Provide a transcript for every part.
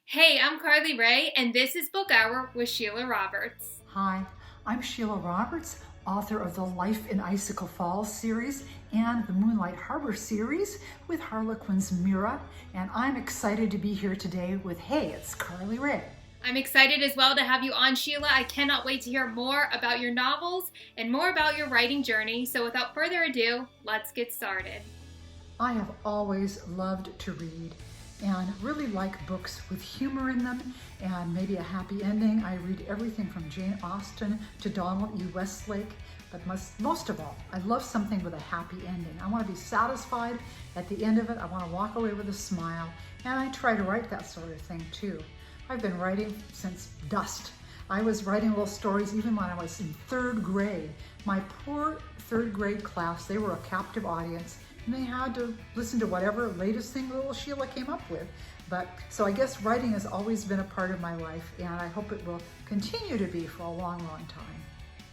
Hey, I'm Carly Rae, and this is Book Hour with Sheila Roberts. Hi, I'm Sheila Roberts, author of the Life in Icicle Falls series and the Moonlight Harbor series with Harlequin's Mira, and I'm excited to be here today with Hey, it's Carly Rae. I'm excited as well to have you on, Sheila. I cannot wait to hear more about your novels and more about your writing journey. So without further ado, let's get started. I have always loved to read and really like books with humor in them and maybe a happy ending. I read everything from Jane Austen to Donald E. Westlake, but most of all, I love something with a happy ending. I want to be satisfied at the end of it. I want to walk away with a smile, and I try to write that sort of thing too. I've been writing since dust. I was writing little stories even when I was in third grade. My poor third grade class, they were a captive audience, and they had to listen to whatever latest thing little Sheila came up with. So I guess writing has always been a part of my life, and I hope it will continue to be for a long, long time.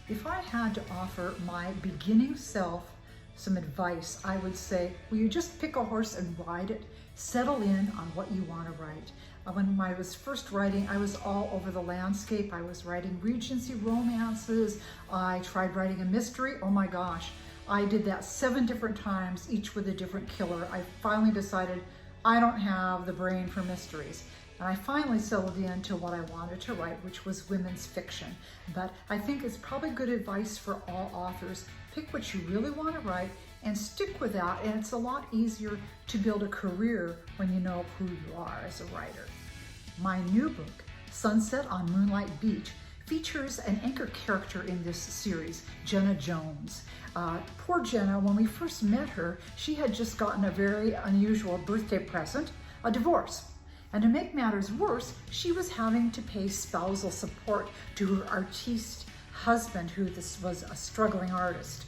If I had to offer my beginning self some advice, I would say, will you just pick a horse and ride it? Settle in on what you want to write. When I was first writing, I was all over the landscape. I was writing Regency romances. I tried writing a mystery. Oh my gosh. I did that 7 different times, each with a different killer. I finally decided I don't have the brain for mysteries. And I finally settled into what I wanted to write, which was women's fiction. But I think it's probably good advice for all authors. Pick what you really want to write and stick with that. And it's a lot easier to build a career when you know who you are as a writer. My new book, Sunset on Moonlight Beach, features an anchor character in this series, Jenna Jones. Poor Jenna, when we first met her, she had just gotten a very unusual birthday present, a divorce. And to make matters worse, she was having to pay spousal support to her artiste husband, who this was a struggling artist.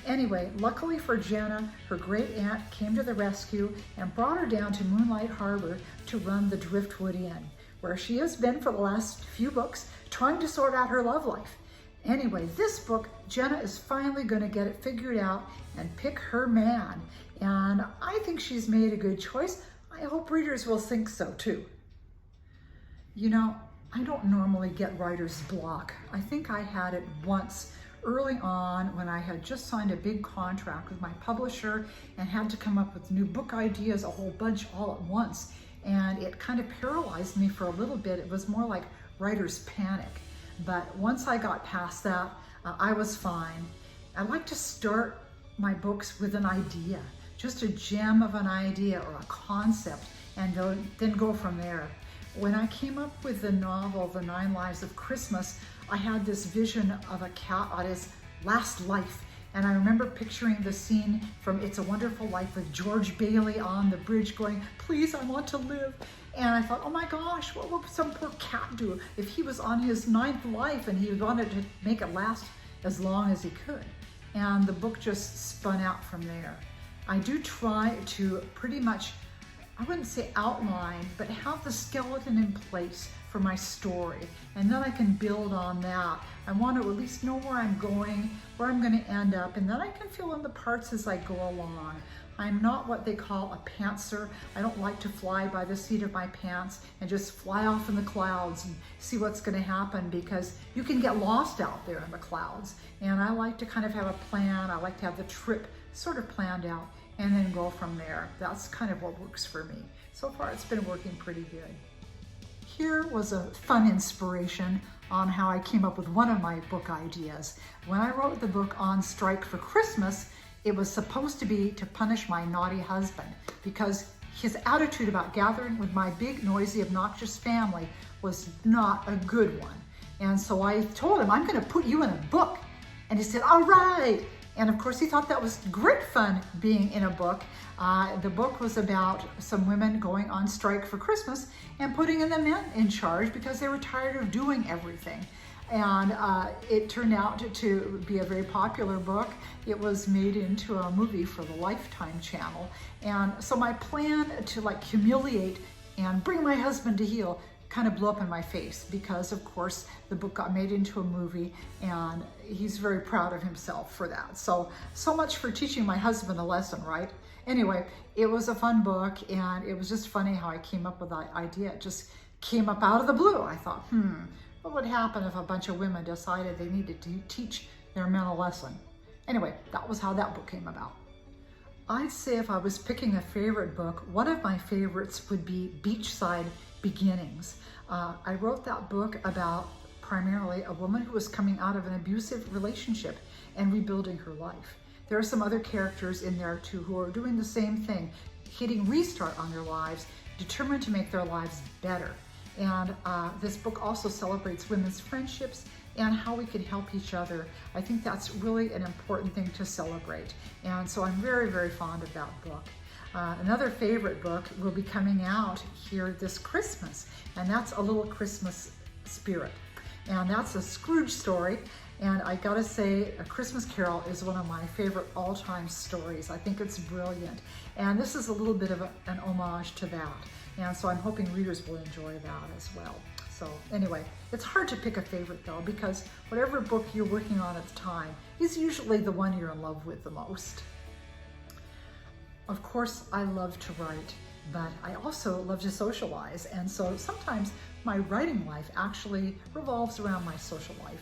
Anyway, luckily for Jenna, her great aunt came to the rescue and brought her down to Moonlight Harbor to run the Driftwood Inn, where she has been for the last few books trying to sort out her love life. Anyway, this book, Jenna is finally going to get it figured out and pick her man. And I think she's made a good choice. I hope readers will think so too. You know, I don't normally get writer's block. I think I had it once early on when I had just signed a big contract with my publisher and had to come up with new book ideas, a whole bunch all at once. And it kind of paralyzed me for a little bit. It was more like writer's panic. But once I got past that, I was fine. I like to start my books with an idea, just a gem of an idea or a concept, and then go from there. When I came up with the novel, The 9 Lives of Christmas, I had this vision of a cat on his last life. And I remember picturing the scene from It's a Wonderful Life with George Bailey on the bridge going, please, I want to live. And I thought, oh my gosh, what would some poor cat do if he was on his 9th life and he wanted to make it last as long as he could? And the book just spun out from there. I do try to pretty much, I wouldn't say outline, but have the skeleton in place for my story. And then I can build on that. I want to at least know where I'm going, where I'm going to end up, and then I can fill in the parts as I go along. I'm not what they call a pantser. I don't like to fly by the seat of my pants and just fly off in the clouds and see what's going to happen, because you can get lost out there in the clouds. And I like to kind of have a plan. I like to have the trip sort of planned out and then go from there. That's kind of what works for me. So far, it's been working pretty good. Here was a fun inspiration on how I came up with one of my book ideas. When I wrote the book On Strike for Christmas, it was supposed to be to punish my naughty husband, because his attitude about gathering with my big, noisy, obnoxious family was not a good one. And so I told him, I'm going to put you in a book. And he said, all right. And of course, he thought that was great fun, being in a book. The book was about some women going on strike for Christmas and putting the men in charge because they were tired of doing everything. And it turned out to be a very popular book. It was made into a movie for the Lifetime channel. And so my plan to like humiliate and bring my husband to heel kind of blew up in my face, because of course the book got made into a movie and he's very proud of himself for that. So much for teaching my husband a lesson, right? Anyway, it was a fun book, and it was just funny how I came up with that idea. It just came up out of the blue. I thought, what would happen if a bunch of women decided they needed to teach their men a lesson? Anyway, that was how that book came about. I'd say if I was picking a favorite book, one of my favorites would be Beachside Beginnings. I wrote that book about primarily a woman who was coming out of an abusive relationship and rebuilding her life. There are some other characters in there too who are doing the same thing, hitting restart on their lives, determined to make their lives better. And this book also celebrates women's friendships and how we can help each other. I think that's really an important thing to celebrate. And so I'm very, very fond of that book. Another favorite book will be coming out here this Christmas, and that's A Little Christmas Spirit. And that's a Scrooge story. And I gotta say, A Christmas Carol is one of my favorite all-time stories. I think it's brilliant. And this is a little bit of an homage to that. And so I'm hoping readers will enjoy that as well. So anyway, it's hard to pick a favorite though, because whatever book you're working on at the time is usually the one you're in love with the most. Of course, I love to write, but I also love to socialize. And so sometimes my writing life actually revolves around my social life.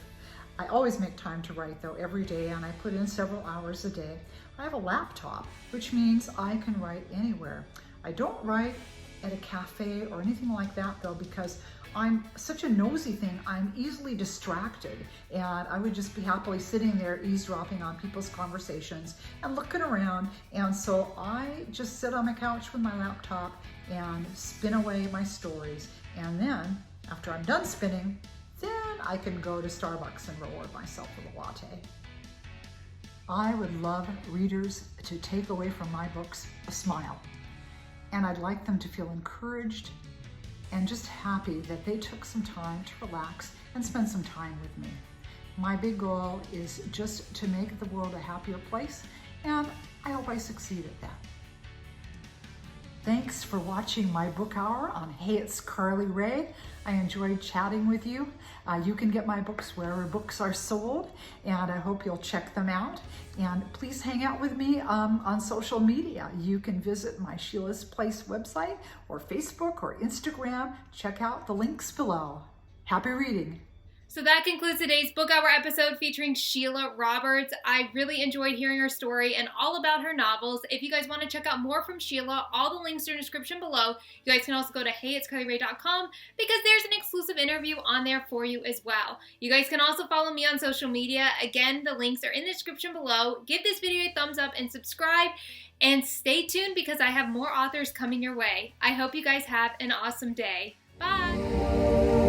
I always make time to write though every day, and I put in several hours a day. I have a laptop, which means I can write anywhere. I don't write at a cafe or anything like that though, because I'm such a nosy thing. I'm easily distracted, and I would just be happily sitting there eavesdropping on people's conversations and looking around. And so I just sit on my couch with my laptop and spin away my stories. And then after I'm done spinning, then I can go to Starbucks and reward myself with a latte. I would love readers to take away from my books a smile. And I'd like them to feel encouraged and just happy that they took some time to relax and spend some time with me. My big goal is just to make the world a happier place, and I hope I succeed at that. Thanks for watching my book hour on Hey, It's Carly Rae. I enjoyed chatting with you. You can get my books wherever books are sold, and I hope you'll check them out. And please hang out with me on social media. You can visit my Sheila's Place website or Facebook or Instagram. Check out the links below. Happy reading. So that concludes today's Book Hour episode featuring Sheila Roberts. I really enjoyed hearing her story and all about her novels. If you guys want to check out more from Sheila, all the links are in the description below. You guys can also go to HeyitsCarlyRae.com because there's an exclusive interview on there for you as well. You guys can also follow me on social media. Again, the links are in the description below. Give this video a thumbs up and subscribe. And stay tuned because I have more authors coming your way. I hope you guys have an awesome day. Bye!